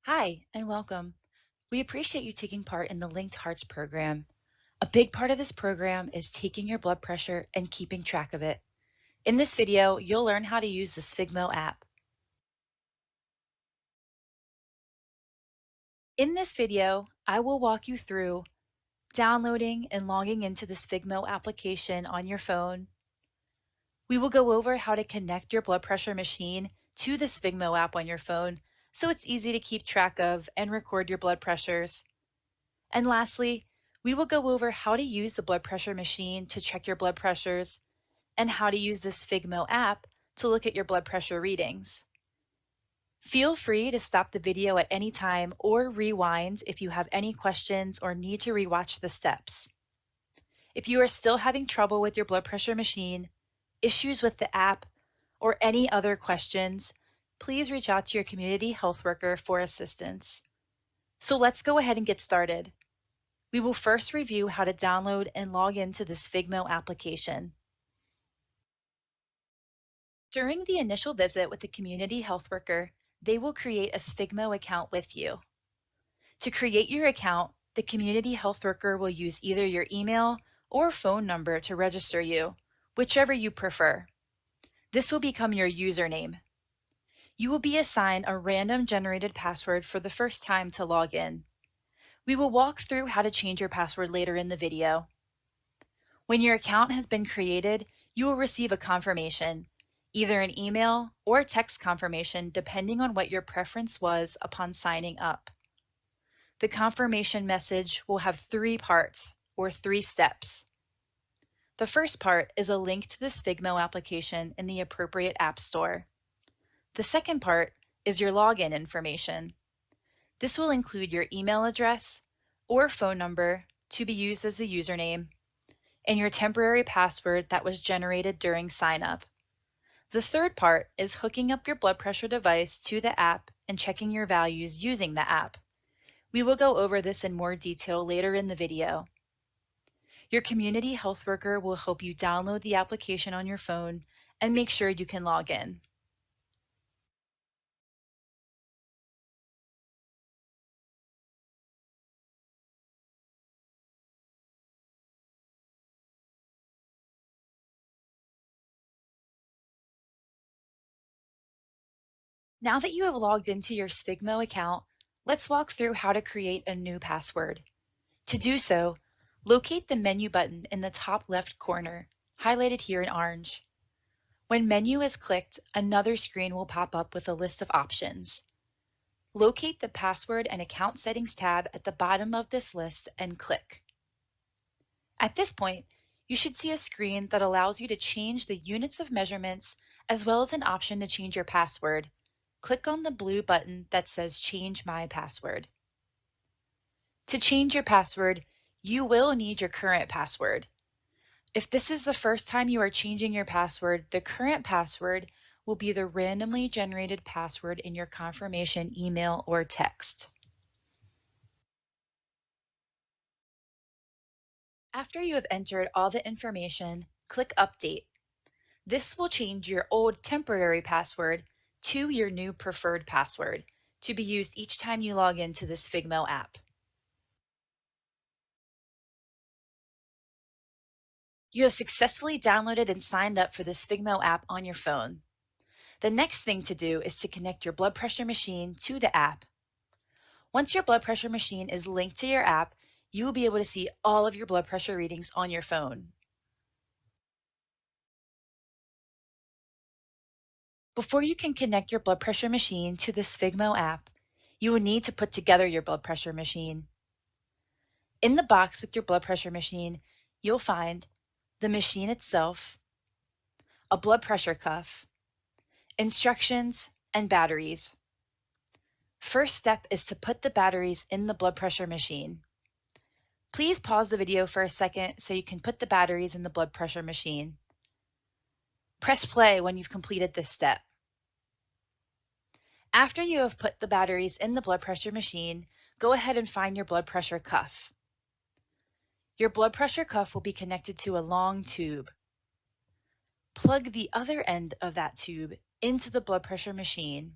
Hi, and welcome. We appreciate you taking part in the Linked Hearts program. A big part of this program is taking your blood pressure and keeping track of it. In this video, you'll learn how to use the Sphygmo app. In this video, I will walk you through downloading and logging into the Sphygmo application on your phone. We will go over how to connect your blood pressure machine to the Sphygmo app on your phone so it's easy to keep track of and record your blood pressures. And lastly, we will go over how to use the blood pressure machine to check your blood pressures and how to use the Sphygmo app to look at your blood pressure readings. Feel free to stop the video at any time or rewind if you have any questions or need to rewatch the steps. If you are still having trouble with your blood pressure machine, issues with the app, or any other questions, please reach out to your community health worker for assistance. So let's go ahead and get started. We will first review how to download and log into the Sphygmo application. During the initial visit with the community health worker, they will create a Sphygmo account with you. To create your account, the community health worker will use either your email or phone number to register you, whichever you prefer. This will become your username. You will be assigned a random generated password for the first time to log in. We will walk through how to change your password later in the video. When your account has been created, you will receive a confirmation, either an email or text confirmation depending on what your preference was upon signing up. The confirmation message will have 3 parts, or 3 steps. The first part is a link to the Sphygmo application in the appropriate app store. The second part is your login information. This will include your email address or phone number to be used as the username, and your temporary password that was generated during sign-up. The third part is hooking up your blood pressure device to the app and checking your values using the app. We will go over this in more detail later in the video. Your community health worker will help you download the application on your phone and make sure you can log in. Now that you have logged into your Sphygmo account, let's walk through how to create a new password. To do so, locate the menu button in the top left corner, highlighted here in orange. When menu is clicked, another screen will pop up with a list of options. Locate the Password and Account Settings tab at the bottom of this list and click. At this point, you should see a screen that allows you to change the units of measurements as well as an option to change your password. Click on the blue button that says Change My Password. To change your password, you will need your current password. If this is the first time you are changing your password, the current password will be the randomly generated password in your confirmation email or text. After you have entered all the information, click Update. This will change your old temporary password to your new preferred password to be used each time you log into the Sphygmo app. You have successfully downloaded and signed up for the Sphygmo app on your phone. The next thing to do is to connect your blood pressure machine to the app. Once your blood pressure machine is linked to your app, you will be able to see all of your blood pressure readings on your phone. Before you can connect your blood pressure machine to the Sphygmo app, you will need to put together your blood pressure machine. In the box with your blood pressure machine, you'll find the machine itself, a blood pressure cuff, instructions, and batteries. First step is to put the batteries in the blood pressure machine. Please pause the video for a second so you can put the batteries in the blood pressure machine. Press play when you've completed this step. After you have put the batteries in the blood pressure machine, go ahead and find your blood pressure cuff. Your blood pressure cuff will be connected to a long tube. Plug the other end of that tube into the blood pressure machine.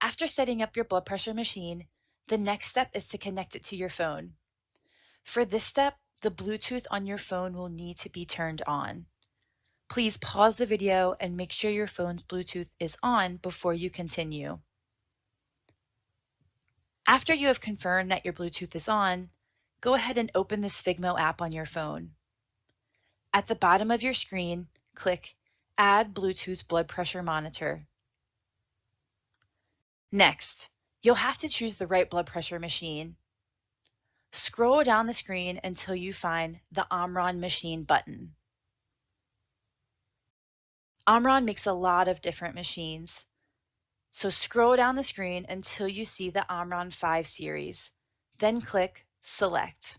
After setting up your blood pressure machine, the next step is to connect it to your phone. For this step, the Bluetooth on your phone will need to be turned on. Please pause the video and make sure your phone's Bluetooth is on before you continue. After you have confirmed that your Bluetooth is on, go ahead and open the Sphygmo app on your phone. At the bottom of your screen, click Add Bluetooth Blood Pressure Monitor. Next, you'll have to choose the right blood pressure machine. Scroll down the screen until you find the Omron Machine button. Omron makes a lot of different machines, so scroll down the screen until you see the Omron 5 series, then click Select.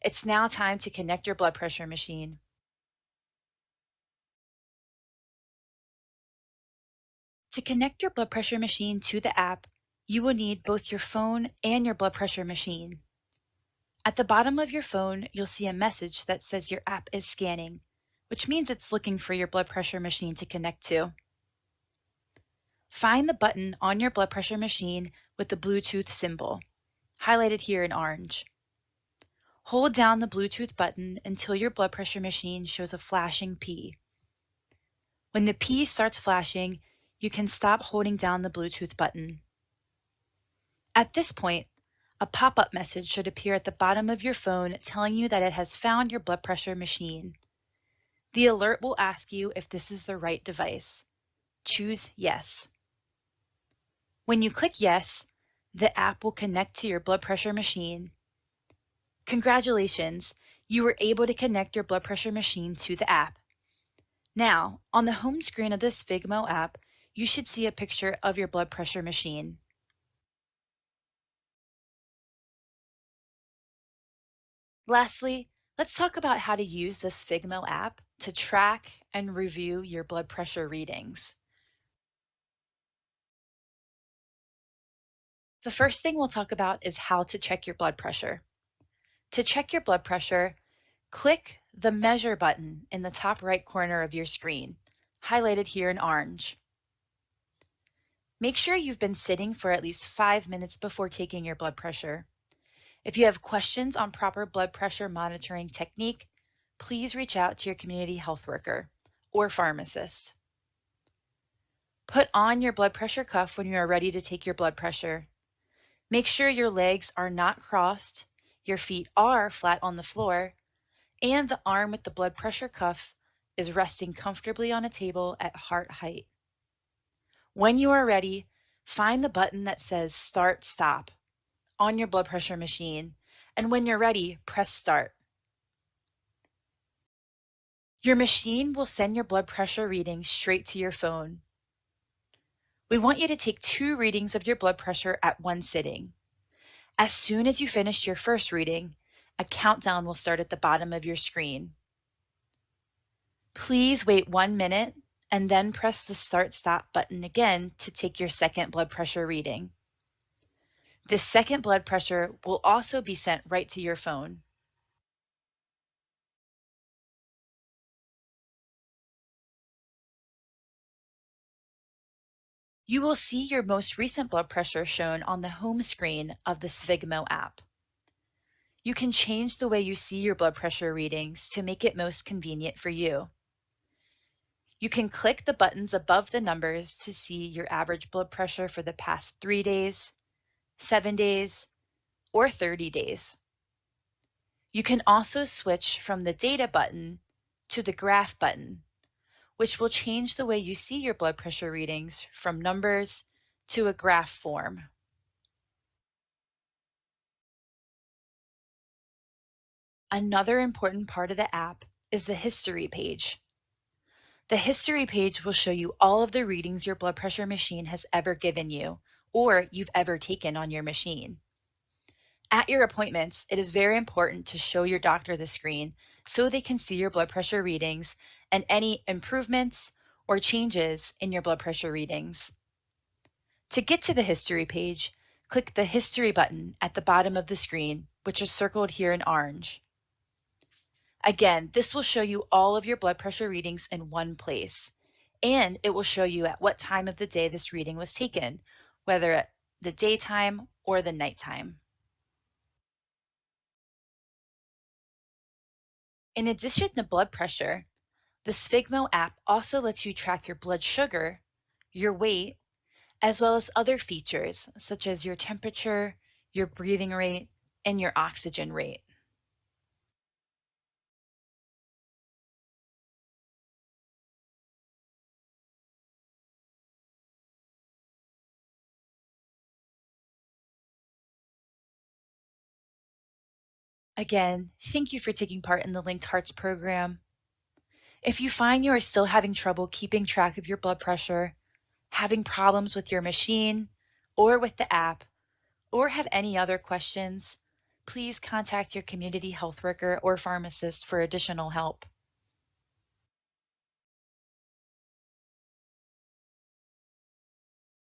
It's now time to connect your blood pressure machine. To connect your blood pressure machine to the app, you will need both your phone and your blood pressure machine. At the bottom of your phone, you'll see a message that says your app is scanning, which means it's looking for your blood pressure machine to connect to. Find the button on your blood pressure machine with the Bluetooth symbol, highlighted here in orange. Hold down the Bluetooth button until your blood pressure machine shows a flashing P. When the P starts flashing, you can stop holding down the Bluetooth button. At this point, a pop-up message should appear at the bottom of your phone telling you that it has found your blood pressure machine. The alert will ask you if this is the right device. Choose Yes. When you click Yes, the app will connect to your blood pressure machine. Congratulations, you were able to connect your blood pressure machine to the app. Now, on the home screen of the Sphygmo app, you should see a picture of your blood pressure machine. Lastly, let's talk about how to use the Sphygmo app to track and review your blood pressure readings. The first thing we'll talk about is how to check your blood pressure. To check your blood pressure, click the Measure button in the top right corner of your screen, highlighted here in orange. Make sure you've been sitting for at least 5 minutes before taking your blood pressure. If you have questions on proper blood pressure monitoring technique, please reach out to your community health worker or pharmacist. Put on your blood pressure cuff when you are ready to take your blood pressure. Make sure your legs are not crossed, your feet are flat on the floor, and the arm with the blood pressure cuff is resting comfortably on a table at heart height. When you are ready, find the button that says Start Stop on your blood pressure machine, and when you're ready, press Start. Your machine will send your blood pressure reading straight to your phone. We want you to take 2 readings of your blood pressure at one sitting. As soon as you finish your first reading, a countdown will start at the bottom of your screen. Please wait 1 minute and then press the Start Stop button again to take your second blood pressure reading. This second blood pressure will also be sent right to your phone. You will see your most recent blood pressure shown on the home screen of the Sphygmo app. You can change the way you see your blood pressure readings to make it most convenient for you. You can click the buttons above the numbers to see your average blood pressure for the past 3 days, 7 days, or 30 days. You can also switch from the Data button to the Graph button, which will change the way you see your blood pressure readings from numbers to a graph form. Another important part of the app is the History page. The History page will show you all of the readings your blood pressure machine has ever given you, or you've ever taken on your machine. At your appointments, it is very important to show your doctor the screen so they can see your blood pressure readings and any improvements or changes in your blood pressure readings. To get to the History page, click the History button at the bottom of the screen, which is circled here in orange. Again, this will show you all of your blood pressure readings in one place. And it will show you at what time of the day this reading was taken, whether at the daytime or the nighttime. In addition to blood pressure, the Sphygmo app also lets you track your blood sugar, your weight, as well as other features such as your temperature, your breathing rate, and your oxygen rate. Again, thank you for taking part in the Linked Hearts program. If you find you are still having trouble keeping track of your blood pressure, having problems with your machine or with the app, or have any other questions, please contact your community health worker or pharmacist for additional help.